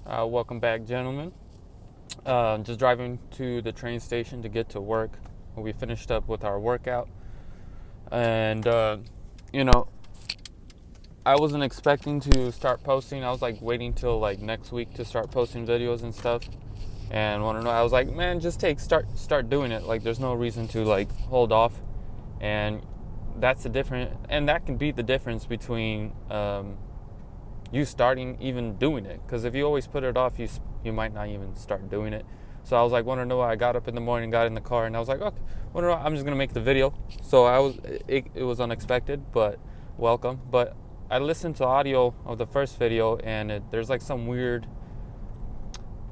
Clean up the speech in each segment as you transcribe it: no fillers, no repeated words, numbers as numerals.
Welcome back, gentlemen. Just driving to the train station to get to work. We finished up with our workout, and you know, I wasn't expecting to start posting. I was like waiting till like next week to start posting videos and stuff. And want to know? I was like, man, just start doing it. Like, there's no reason to like hold off. And that's the different, and that can be the difference between you starting even doing it, because if you always put it off, you might not even start doing it. So I was like, want to know? I got up in the morning, got in the car, and I was like, okay, want to know? I'm just gonna make the video. So it was unexpected, but welcome. But I listened to audio of the first video, and there's like some weird.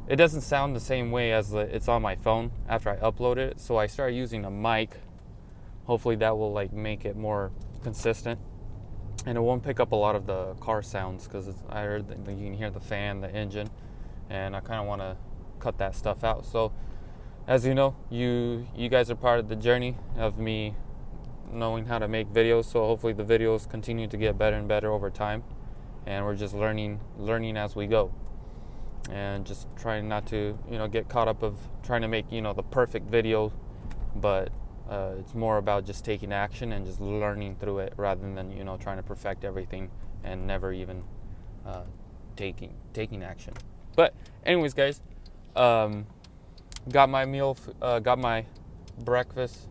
It doesn't sound the same way as it's on my phone after I upload it. So I started using a mic. Hopefully that will like make it more consistent, and it won't pick up a lot of the car sounds, because I heard that you can hear the fan, the engine, and I kind of want to cut that stuff out. So as you know, you guys are part of the journey of me knowing how to make videos. So hopefully the videos continue to get better and better over time, and we're just learning as we go, and just trying not to get caught up of trying to make the perfect video, but it's more about just taking action and just learning through it, rather than trying to perfect everything and never even taking action. But anyways, guys, got my meal, got my breakfast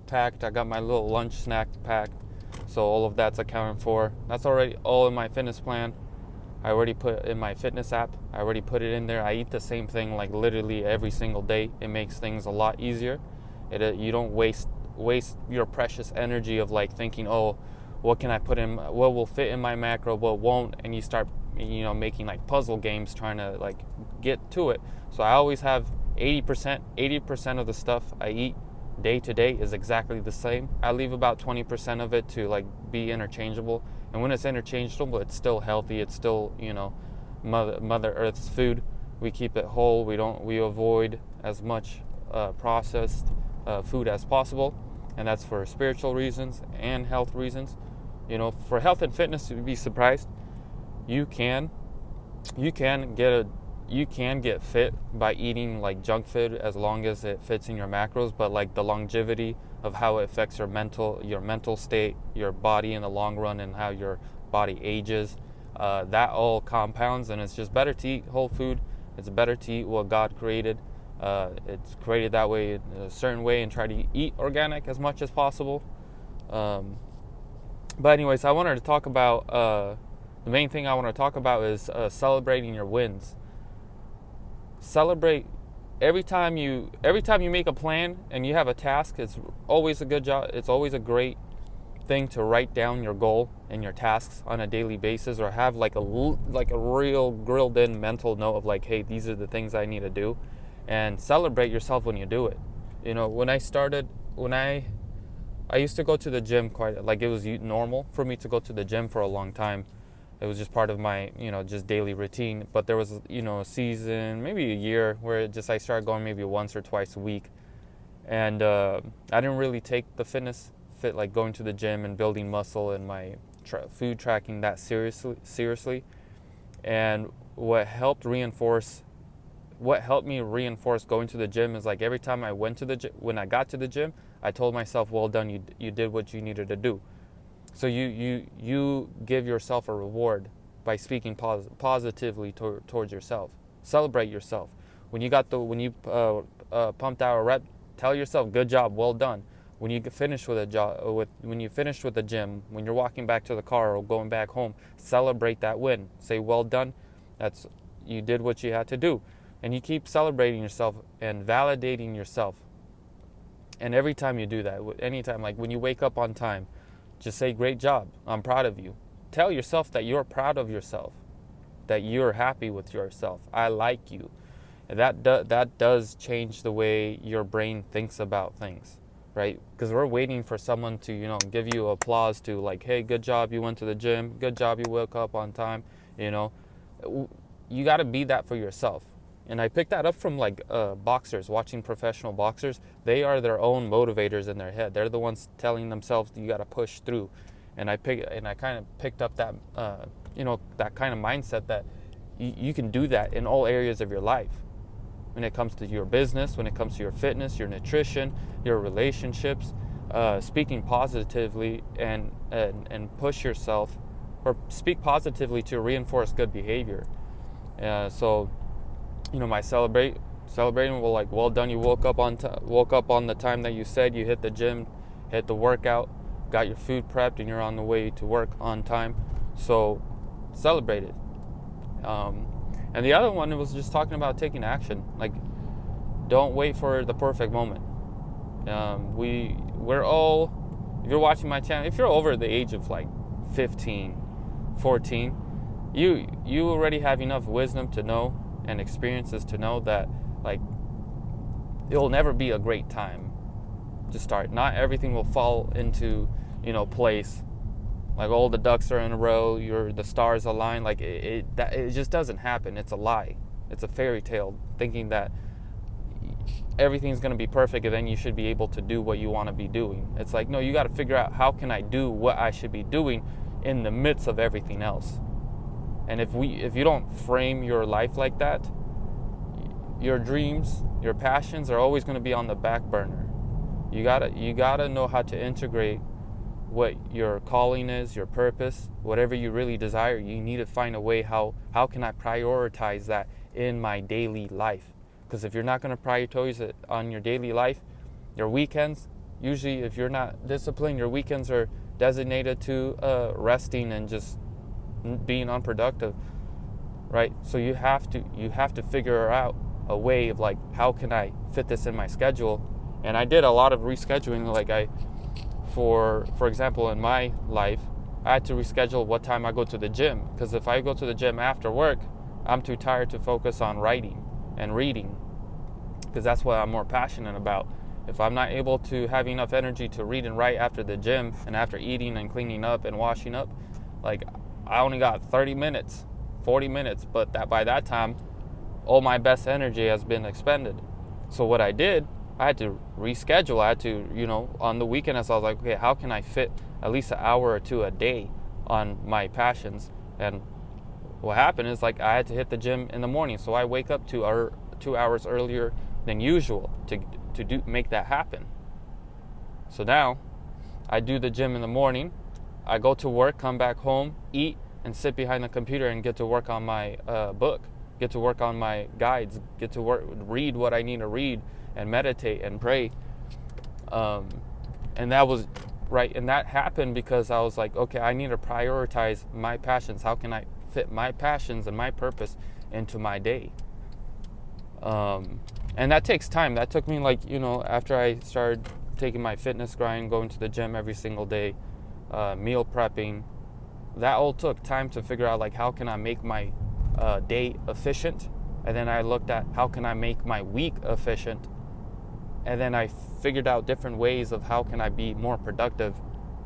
packed. I got my little lunch snack packed. So all of that's accounted for. That's already all in my fitness plan. I already put in my fitness app. I already put it in there. I eat the same thing like literally every single day. It makes things a lot easier. You don't waste your precious energy of like thinking, oh, what can I put in? What will fit in my macro? What won't? And you start making like puzzle games trying to like get to it. So I always have 80% of the stuff I eat day to day is exactly the same. I leave about 20% of it to like be interchangeable. And when it's interchangeable, it's still healthy. It's still, Mother Earth's food. We keep it whole. We avoid as much processed food as possible. And that's for spiritual reasons and health reasons. For health and fitness, you'd be surprised. You can get fit by eating like junk food, as long as it fits in your macros, but like the longevity of how it affects your mental state, your body in the long run, and how your body ages, that all compounds, and it's just better to eat whole food. It's better to eat what God created. It's created that way, in a certain way, and try to eat organic as much as possible. But anyways, I wanted to talk about the main thing I want to talk about is celebrating your wins. Celebrate every time you make a plan and you have a task. It's always a good job. It's always a great thing to write down your goal and your tasks on a daily basis, or have like a real grilled in mental note of like, hey, these are the things I need to do, and celebrate yourself when you do it. When I used to go to the gym quite, like, it was normal for me to go to the gym for a long time. It was just part of my, just daily routine. But there was, a season, maybe a year, where I started going maybe once or twice a week. And I didn't really take the like going to the gym and building muscle and my food tracking that seriously. And what helped me reinforce going to the gym is like every time I went to the gym, when I got to the gym, I told myself, well done, you did what you needed to do. So you give yourself a reward by speaking positively towards yourself. Celebrate yourself. When you pumped out a rep, tell yourself, good job, well done. When you finish with when you finished with the gym, when you're walking back to the car or going back home, celebrate that win. Say, well done. You did what you had to do. And you keep celebrating yourself and validating yourself. And every time you do that, anytime, like when you wake up on time, just say, great job, I'm proud of you. Tell yourself that you're proud of yourself, that you're happy with yourself. I like you. And that does change the way your brain thinks about things, right? Because we're waiting for someone to, give you applause to like, hey, good job, you went to the gym. Good job, you woke up on time. You got to be that for yourself. And I picked that up from like boxers, watching professional boxers. They are their own motivators in their head. They're the ones telling themselves you got to push through. And I kind of picked up that that kind of mindset, that you can do that in all areas of your life. When it comes to your business, when it comes to your fitness, your nutrition, your relationships, speaking positively and push yourself, or speak positively to reinforce good behavior. So, my celebrating, well, like, well done, you woke up on the time that you said. You hit the gym, hit the workout, got your food prepped, and you're on the way to work on time. So celebrate it. And the other one was just talking about taking action. Like, don't wait for the perfect moment. We're all, if you're watching my channel, if you're over the age of like 15, 14, you already have enough wisdom to know and experiences to know that, like, it'll never be a great time to start. Not everything will fall into, place. Like, all the ducks are in a row, the stars align. Like, it just doesn't happen. It's a lie. It's a fairy tale, thinking that everything's going to be perfect and then you should be able to do what you want to be doing. It's like, no, you got to figure out, how can I do what I should be doing in the midst of everything else? And if you don't frame your life like that, your dreams, your passions are always going to be on the back burner. You gotta know how to integrate what your calling is, your purpose, whatever you really desire. You need to find a way, how can I prioritize that in my daily life? Because if you're not going to prioritize it on your daily life, your weekends, usually if you're not disciplined, your weekends are designated to resting and just being unproductive, right? So you have to figure out a way of, like, how can I fit this in my schedule? And I did a lot of rescheduling. Like, for example, in my life, I had to reschedule what time I go to the gym, because if I go to the gym after work, I'm too tired to focus on writing and reading, because that's what I'm more passionate about. If I'm not able to have enough energy to read and write after the gym and after eating and cleaning up and washing up, like, I only got 30 minutes, 40 minutes, but by that time, all my best energy has been expended. So what I did, I had to reschedule. I had to, on the weekend, so I was like, okay, how can I fit at least an hour or two a day on my passions? And what happened is, like, I had to hit the gym in the morning, so I wake up 2 hours earlier than usual to make that happen. So now I do the gym in the morning, I go to work, come back home, eat, and sit behind the computer and get to work on my book, get to work on my guides, get to read what I need to read, and meditate and pray. And that was right. And that happened because I was like, okay, I need to prioritize my passions. How can I fit my passions and my purpose into my day? And that takes time. That took me, like, after I started taking my fitness grind, going to the gym every single day, meal prepping, that all took time to figure out, like, how can I make my day efficient? And then I looked at, how can I make my week efficient? And then I figured out different ways of how can I be more productive?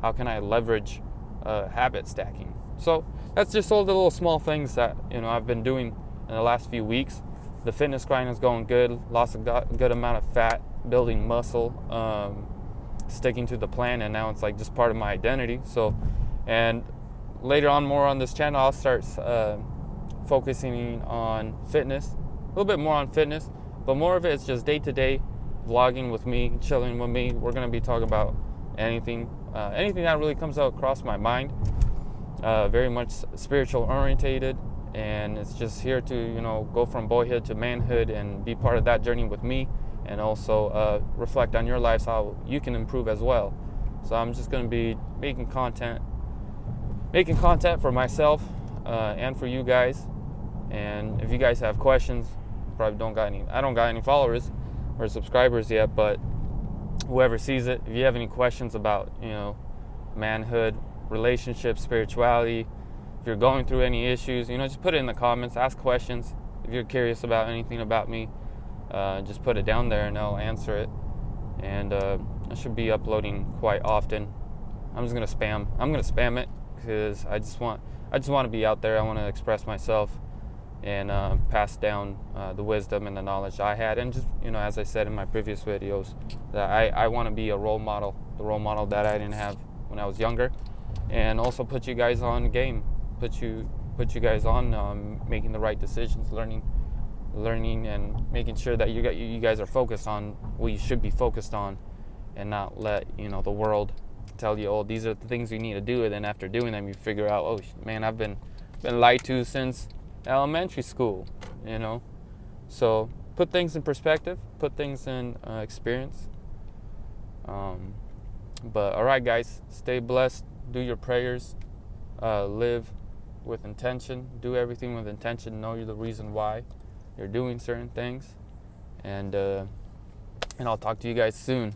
How can I leverage habit stacking? So that's just all the little small things that, I've been doing in the last few weeks. The fitness grind is going good. Lost a good amount of fat, building muscle, sticking to the plan, and now it's like just part of my identity. So, and later on, more on this channel, I'll start focusing on fitness, a little bit more on fitness, but more of it is just day-to-day vlogging with me, chilling with me. We're going to be talking about anything that really comes out across my mind. Very much spiritual orientated, and it's just here to go from boyhood to manhood and be part of that journey with me, and also reflect on your lives, how you can improve as well. So I'm just going to be making content for myself and for you guys. And if you guys have questions, I don't got any followers or subscribers yet, but whoever sees it, if you have any questions about manhood, relationships, spirituality, if you're going through any issues, just put it in the comments, ask questions. If you're curious about anything about me, just put it down there and I'll answer it. And I should be uploading quite often. I'm gonna spam it because I just want to be out there. I want to express myself and pass down the wisdom and the knowledge I had, and just as I said in my previous videos, that I want to be a role model, the role model that I didn't have when I was younger, and also put you guys on game, put you put you guys on making the right decisions, learning and making sure that you guys are focused on what you should be focused on, and not let the world tell you, oh, these are the things you need to do, and then after doing them you figure out, oh man, I've been lied to since elementary school. So put things in perspective, put things in experience. But all right, guys, stay blessed, do your prayers, live with intention, do everything with intention, know the reason why you're doing certain things, and I'll talk to you guys soon.